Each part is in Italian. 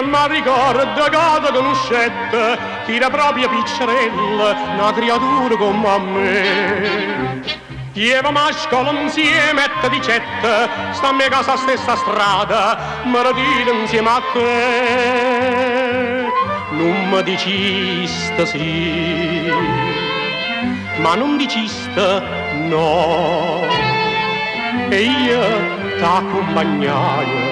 mi ricordo che da conoscette che era proprio piccerella, una creatura come me. Chievamo a scuola insieme e dicette, stammi a casa stessa strada, me la dite insieme a te. Non mi diciste sì, ma non diciste no, e io t'accompagnai.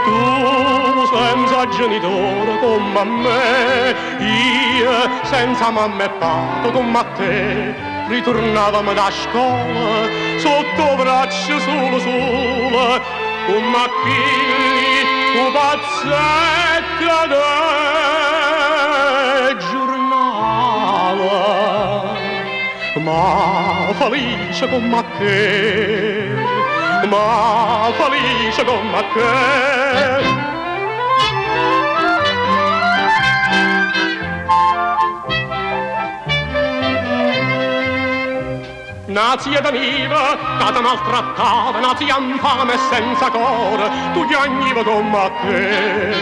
Tu senza genitore come me, io senza mamma e papà come a te, ritornavamo da scuola sotto braccio solo solo, come a chi un pazzetto del giornale, ma felice come a te, ma felice come a te. Una zia d'aniva, che ti maltrattava, una zia infame e senza cuore, tu piagniva come a te.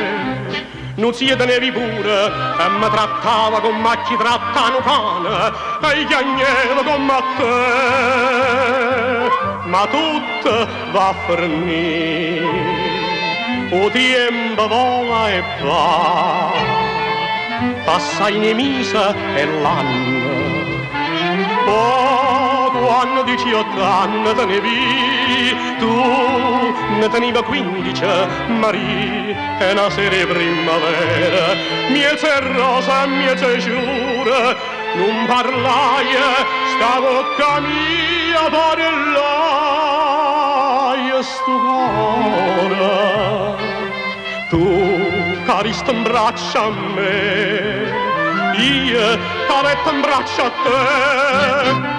Non zia te nevi pure, e mi trattava come a chi tratta un cane, e piagneva come a te. Ma tutto va a finire, o tempo vola e va, passa i mesi e l'anno. Quando 18 anni te ne vi, tu ne teniva 15, Maria, e una sera primavera, mieze rosa, mieze giura, non parlai, sta bocca mia, parlai, sto cuore, tu caristo in braccio a me, io caretto in braccio a te.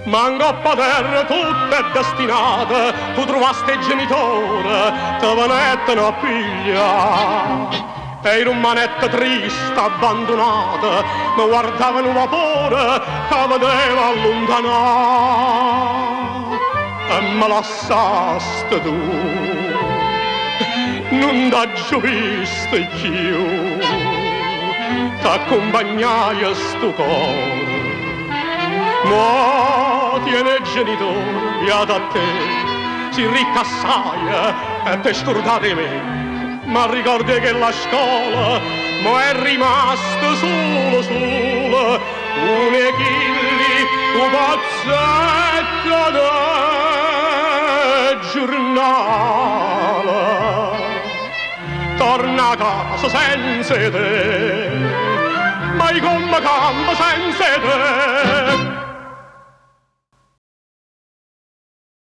Manco padre, tutto è destinato, tu trovaste il genitore, te venettano a pigliare. Eri un manetto triste, abbandonato, mi guardava in un vapore che vedeva allontanare. E me lasciaste tu, non t'ha visto più, t'accompagnai a sto cuore. Mo tiene il genitore, beato a te, si ricassaia e te scordate di me. Ma ricordi che la scuola mo è rimasto solo, solo, un echilli, un pazzetto del giornale. Torna a casa senza te, mai come campo senza te.